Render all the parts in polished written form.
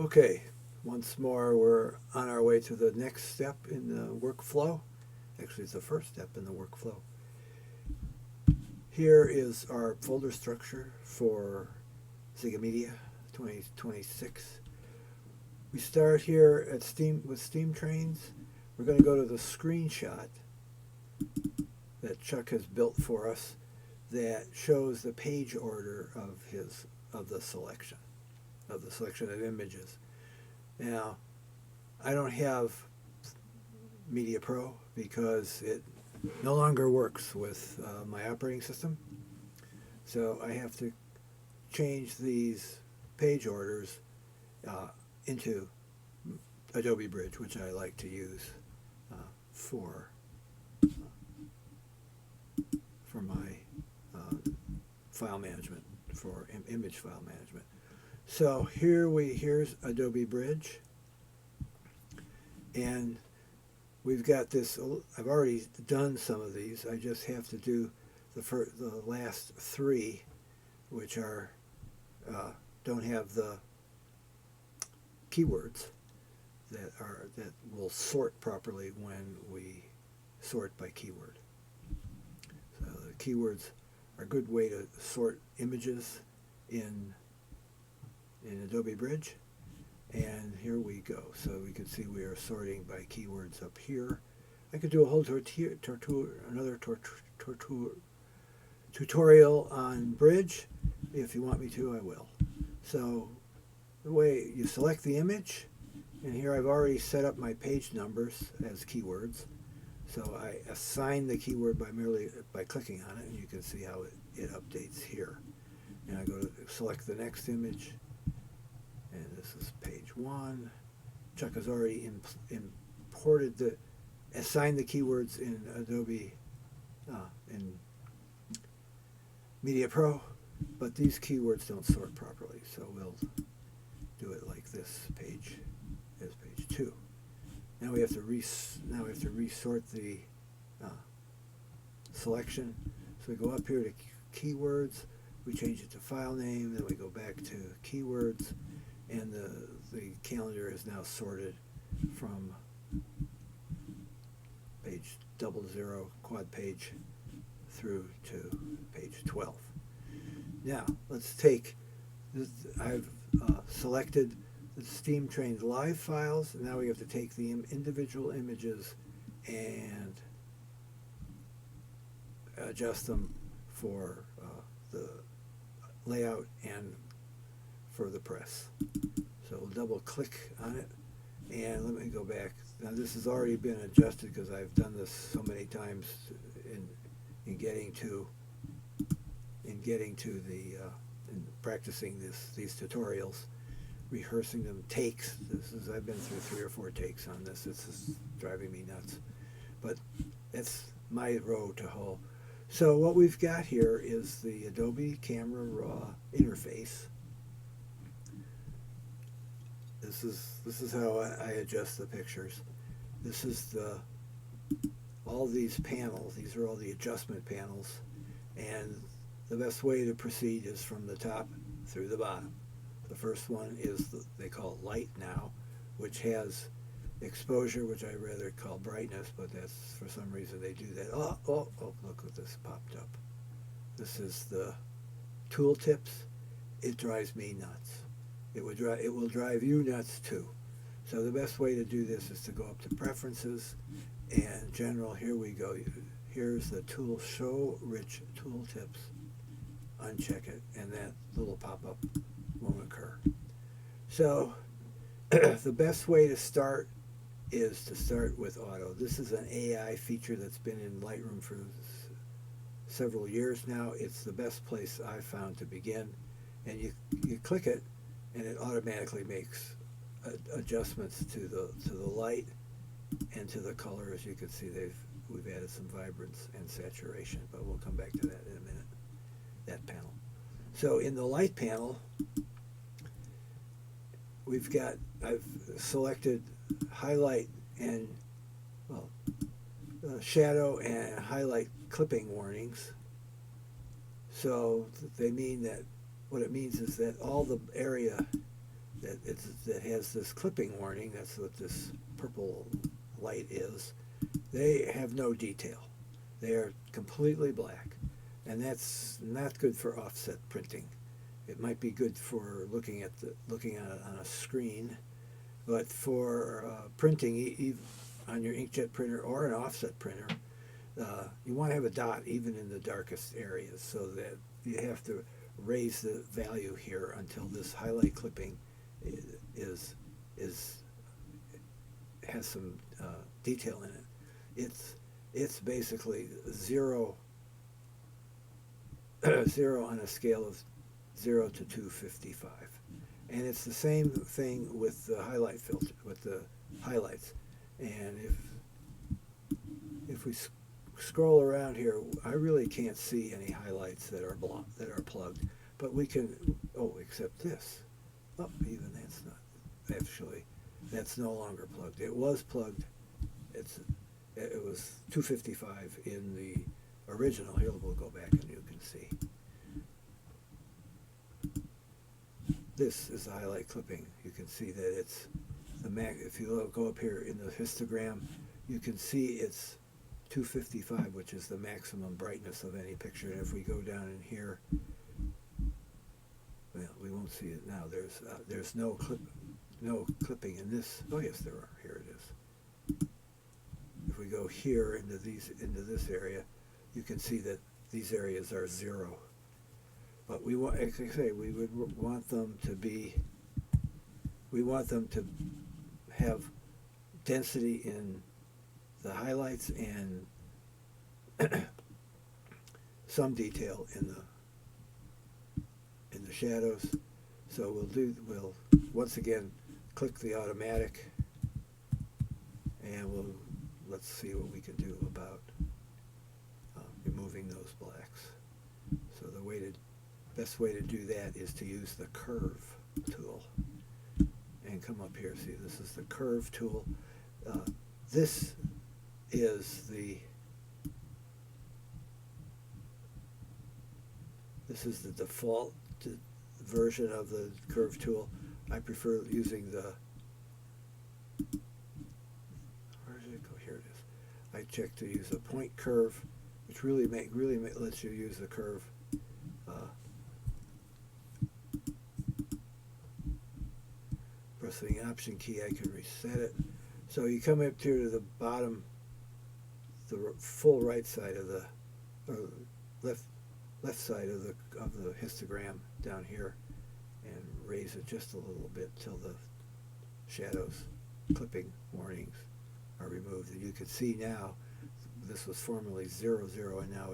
Okay, once more we're on our way to the next step in the workflow. Actually, it's the first step in the workflow. Here is our folder structure for Zigamedia 2026. We start here at Steam with Steam Trains. We're going to go to the screenshot that Chuck has built for us that shows the page order of the selection of images. Now, I don't have Media Pro because it no longer works with my operating system. So I have to change these page orders uh, into Adobe Bridge, which I like to use uh, for for my file management, for image file management. So here's Adobe Bridge, and we've got this. I've already done some of these. I just have to do the last three, which are don't have the keywords that will sort properly when we sort by keyword. So the keywords are a good way to sort images in Adobe Bridge. And here we go. So we can see we are sorting by keywords up here. I could do a whole tutorial on Bridge. If you want me to, I will. So the way you select the image, and here I've already set up my page numbers as keywords. So I assign the keyword by clicking on it, and you can see how it updates here. And I go to select the next image, and this is page 1. Chuck has already assigned the keywords in Adobe in Media Pro, but these keywords don't sort properly, so we'll do it like this page as page 2. Now we have to resort the selection. So we go up here to keywords, we change it to file name, then we go back to keywords, and the calendar is now sorted from page 00 quad page through to page 12. Now let's take this. I've selected the Steam Trains live files. Now we have to take the individual images and adjust them for the layout and for the press. So we'll double click on it, and let me go back. Now this has already been adjusted because I've done this so many times in getting to the in practicing these tutorials, rehearsing them takes. I've been through 3 or 4 takes on this. This is driving me nuts, but that's my road to hoe. So what we've got here is the Adobe Camera Raw interface. This is how I adjust the pictures. This is all these panels. These are all the adjustment panels, and the best way to proceed is from the top through the bottom. The first one is they call it light now, which has exposure, which I rather call brightness, but that's for some reason they do that. Oh, look what this popped up. This is the tooltips. It drives me nuts. It will drive you nuts too. So the best way to do this is to go up to preferences and general. Here we go. Here's the tool, show rich tooltips. Uncheck it, and that little pop-up won't occur. So the best way to start is to start with auto. This is an AI feature that's been in Lightroom for several years now. It's the best place I've found to begin, and you click it, and it automatically makes adjustments to the light and to the color. As you can see, we've added some vibrance and saturation, but we'll come back to that in a minute. That panel. So in the light panel, I've selected highlight and shadow and highlight clipping warnings. So they mean that what it means is that all the area that that has this clipping warning, that's what this purple light is, they have no detail. They are completely black, and that's not good for offset printing. It might be good for looking at it on a screen, but for printing on your inkjet printer or an offset printer, you want to have a dot even in the darkest areas, so that you have to raise the value here until this highlight clipping is has some detail in it. It's basically zero zero on a scale of 0 to 255, and it's the same thing with the highlight filter, with the highlights. And if we scroll around here, I really can't see any highlights that are plugged, but we can. Oh, except this. Oh, even that's not. Actually, that's no longer plugged. It was plugged. It was 255 in the original. Here, we'll go back and you can see. This is the highlight clipping. You can see that it's the if you go up here in the histogram, you can see it's 255, which is the maximum brightness of any picture. And if we go down in here, well, we won't see it now. There's no clipping in this. Oh yes, there are. Here it is. If we go here into this area, you can see that these areas are 0. But we want, as I say, we would want them to be. We want them to have density in the highlights and some detail in the shadows. So we'll once again click the automatic, and let's see what we can do about removing those blacks. So the best way to do that is to use the curve tool and come up here. See, this is the curve tool. This is the default version of the curve tool. I prefer using where did it go? Here it is. I check to use a point curve, which really lets you use the curve. Pressing the Option key, I can reset it. So you come up here to the bottom, the full right side of the, or left side of the histogram down here, and raise it just a little bit till the shadows, clipping warnings are removed. And you can see now this was formerly 0, 0, and now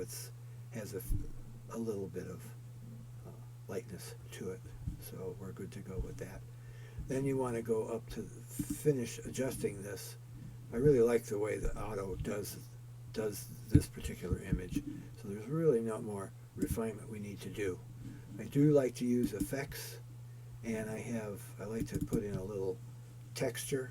has a little bit of lightness to it. So we're good to go with that. Then you want to go up to finish adjusting this. I really like the way the auto does this particular image. So there's really no more refinement we need to do. I do like to use effects, and I like to put in a little texture.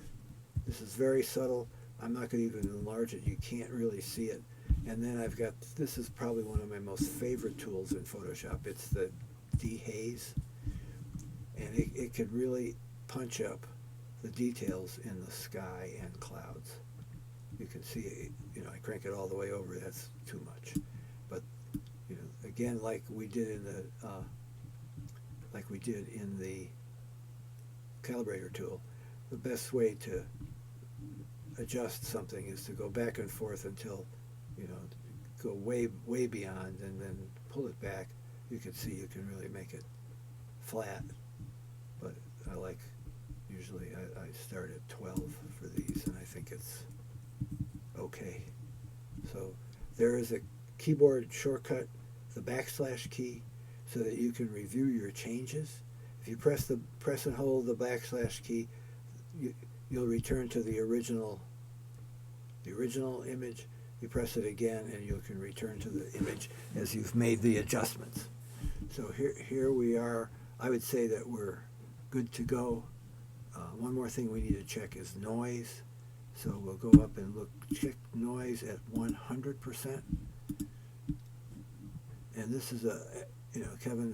This is very subtle. I'm not going to even enlarge it. You can't really see it. And then this is probably one of my most favorite tools in Photoshop. It's the dehaze, and it can really punch up the details in the sky and clouds. You can see, I crank it all the way over. That's too much. But again, like we did in the calibrator tool, the best way to adjust something is to go back and forth until go way beyond, and then pull it back. You can see you can really make it flat. But usually I start at 12 for these, and I think it's okay. So there is a keyboard shortcut, the / key, so that you can review your changes. If you press and hold the / key, you'll return to the original image. You press it again, and you can return to the image as you've made the adjustments. So here we are. I would say that we're good to go. One more thing we need to check is noise. So we'll go up and check noise at 100%. And this is Kevin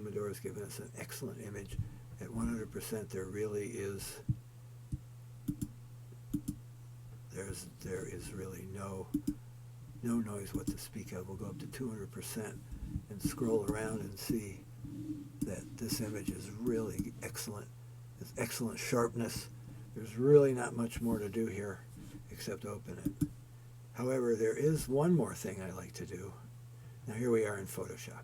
Medora has given us an excellent image, At 100%, there really is, there is really no noise what to speak of. We'll go up to 200% and scroll around and see that this image is really excellent. It's excellent sharpness. There's really not much more to do here except open it. However, there is one more thing I like to do. Now here we are in Photoshop.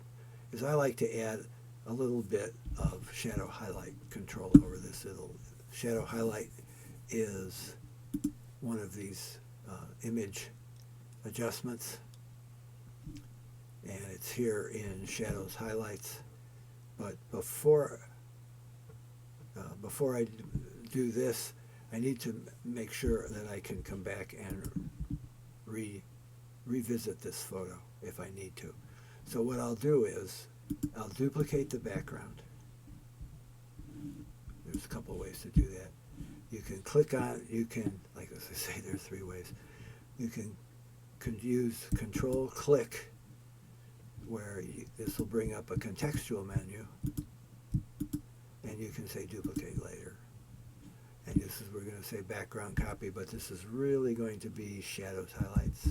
Is I like to add a little bit of shadow highlight control over this. Shadow highlight is one of these image adjustments, and it's here in Shadows Highlights. But before I do this, I need to make sure that I can come back and revisit this photo if I need to. So what I'll do is I'll duplicate the background. There's a couple of ways to do that. You can click on, like as I say, there's 3 ways. You can use Control Click, where this will bring up a contextual menu, and you can say duplicate later. And this is, we're going to say background copy, but this is really going to be Shadows Highlights.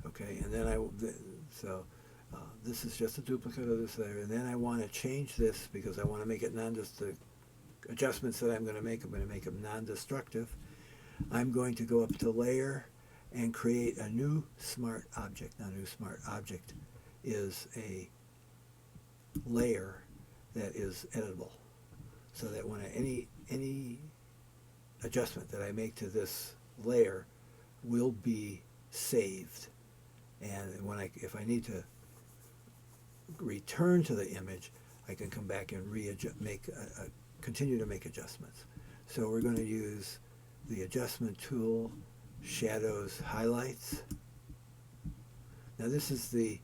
Okay, and then this is just a duplicate of this there, and then I want to change this because I want to make it the adjustments that I'm going to make them non-destructive. I'm going to go up to Layer and create a new Smart Object. Now, new Smart Object is a layer that is editable, so that when any adjustment that I make to this layer will be saved. And if I need to return to the image, I can come back and continue to make adjustments. So we're going to use the adjustment tool, Shadows Highlights. Now this is the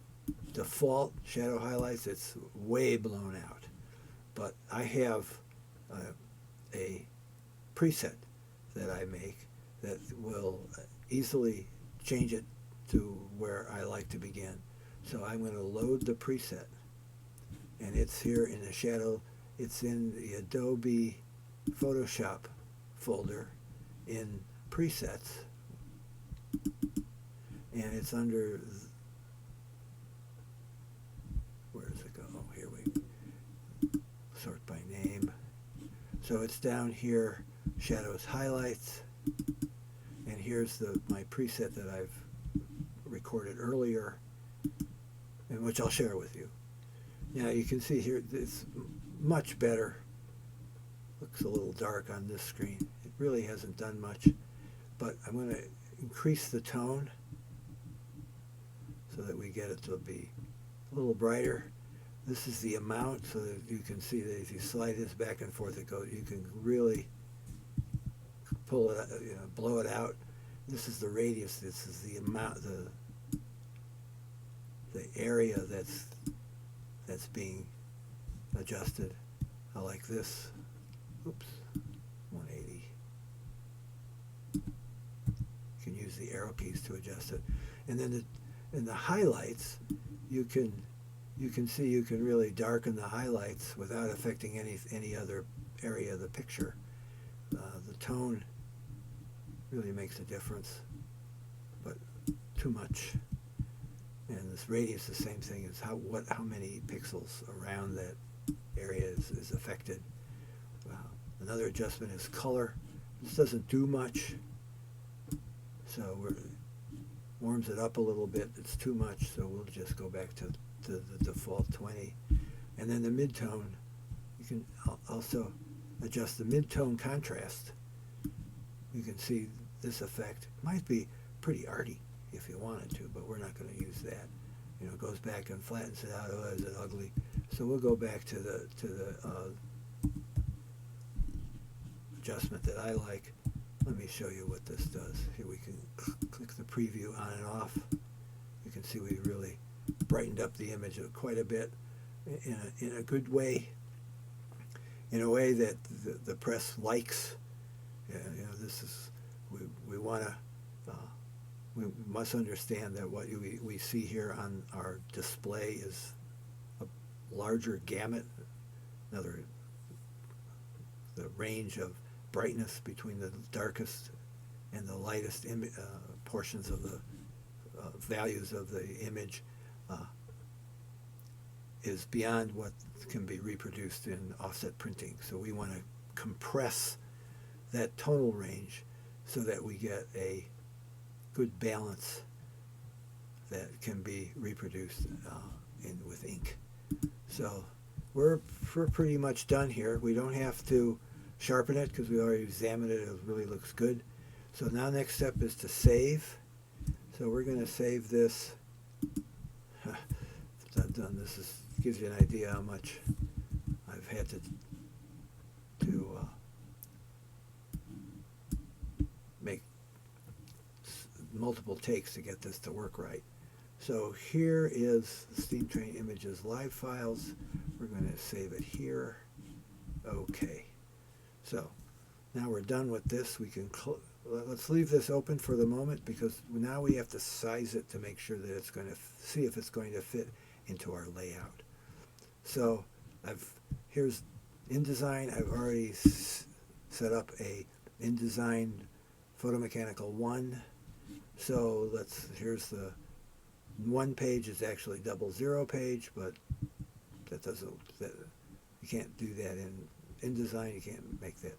default shadow highlights. It's way blown out, but I have a preset that I make that will easily change it to where I like to begin. So I'm going to load the preset, and it's here in the shadow. It's in the Adobe Photoshop folder in presets, and it's under, where does it go? Oh, here we sort by name. So it's down here, Shadows Highlights, and here's my preset that I've recorded earlier, and which I'll share with you. Now you can see here it's much better. Looks a little dark on this screen. It really hasn't done much, but I'm going to increase the tone so that we get it to be a little brighter. This is the amount, so that you can see that if you slide this back and forth, you can really pull it, blow it out. This is the radius. This is the amount, the area that's being adjusted. I like this. Oops, 180. You can use the arrow keys to adjust it, and then in the highlights, you can see you can really darken the highlights without affecting any other area of the picture. The tone really makes a difference, but too much. And this radius, the same thing, is how many pixels around that area is affected. Another adjustment is color. This doesn't do much, so warms it up a little bit. It's too much, so we'll just go back to the default 20. And then the midtone, you can also adjust the midtone contrast. You can see this effect. Might be pretty arty if you wanted to, but we're not going to use that. It goes back and flattens it out. Oh, is it ugly? So we'll go back to the adjustment that I like. Let me show you what this does. Here we can click the preview on and off. You can see we really brightened up the image quite a bit in a good way, in a way that the press likes. This is we want to we must understand that what we see here on our display is a larger gamut, another the range of brightness between the darkest and the lightest portions of the values of the image uh, is beyond what can be reproduced in offset printing. So we want to compress that tonal range so that we get a good balance that can be reproduced with ink. So we're pretty much done here. We don't have to sharpen it because we already examined it. It really looks good. So now next step is to save. So we're going to save this. Since I've done this, gives you an idea how much I've had to make multiple takes to get this to work right. So here is the Steam Train Images live files. We're going to save it here. Okay. So now we're done with this. We can let's leave this open for the moment because now we have to size it to make sure that it's going to see if it's going to fit into our layout. So here's InDesign. I've already set up a InDesign Photomechanical 1. So here's the one page is actually 00 page, but you can't do that in InDesign. You can't make that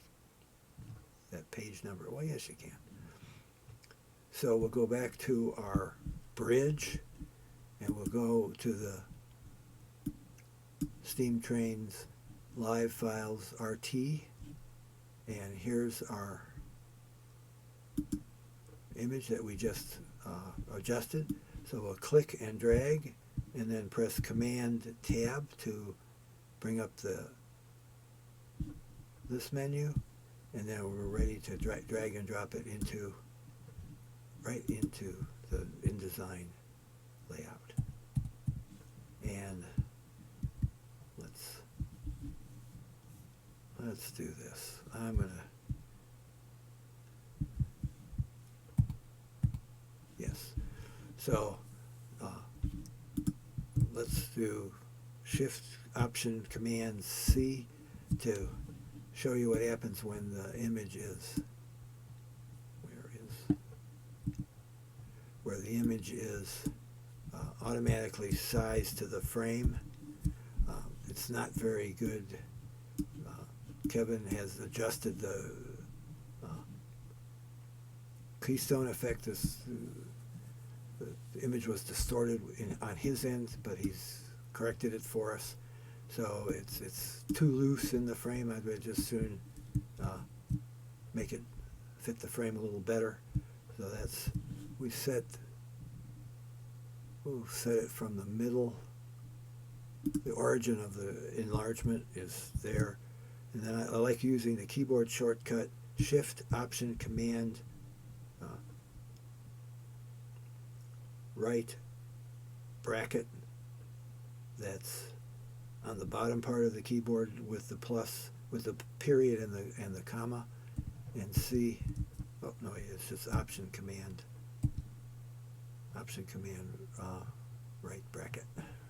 page number. Well, yes, you can. So we'll go back to our bridge, and we'll go to the Steam Trains live files RT, and here's our image that we just adjusted. So we'll click and drag and then press Command Tab to bring up this menu, and then we're ready to drag and drop it right into the InDesign layout. And let's do this. I'm gonna yes. So let's do Shift Option Command C to show you what happens when the image is where the image is automatically sized to the frame. It's not very good. Kevin has adjusted the keystone effect. The image was distorted on his end, but he's corrected it for us. So it's too loose in the frame. I'd just soon make it fit the frame a little better. So we'll set it from the middle. The origin of the enlargement is there. And then I like using the keyboard shortcut Shift Option Command right bracket that's on the bottom part of the keyboard with the plus, with the period and the comma, and C. Oh no, it's just Option Command right bracket,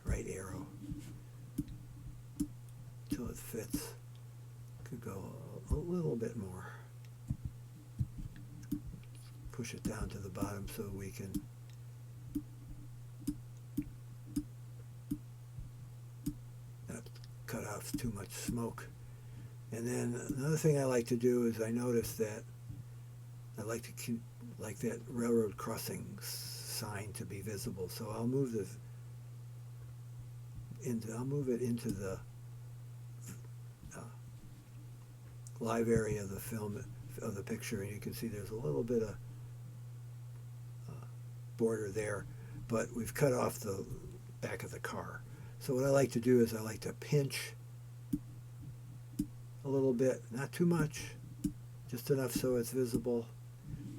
right arrow till it fits. Could go a little bit more. Push it down to the bottom so we can not cut off too much smoke. And then another thing I like to do is I notice that I like to keep that railroad crossing sign to be visible. So I'll move it into the live area of the film of the picture, and you can see there's a little bit of border there, but we've cut off the back of the car. So what I like to do is I like to pinch a little bit, not too much, just enough so it's visible.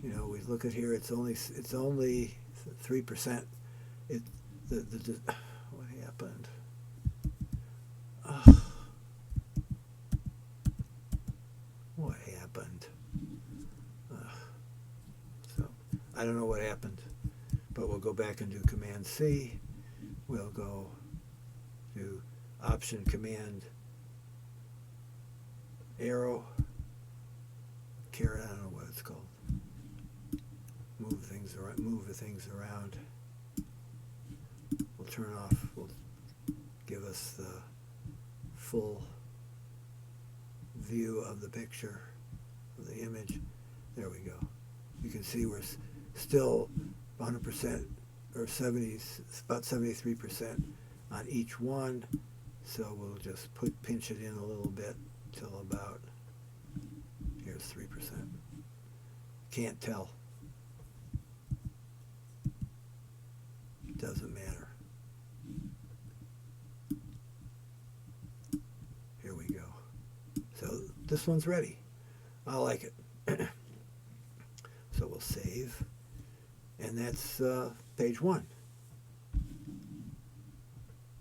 You know, we look at here, it's only 3%. What happened? What happened? don't know what happened, but we'll go back and do Command C. We'll go do Option Command arrow, caret, I don't know what it's called. Move the things around. We'll turn off, we'll give us the full view of the picture, of the image. There we go. You can see we're still 100% or 70, about 73% on each one. So we'll just pinch it in a little bit till about, here's 3%. Can't tell. Doesn't matter. Here we go. So this one's ready. I like it. So we'll save, and that's page 1.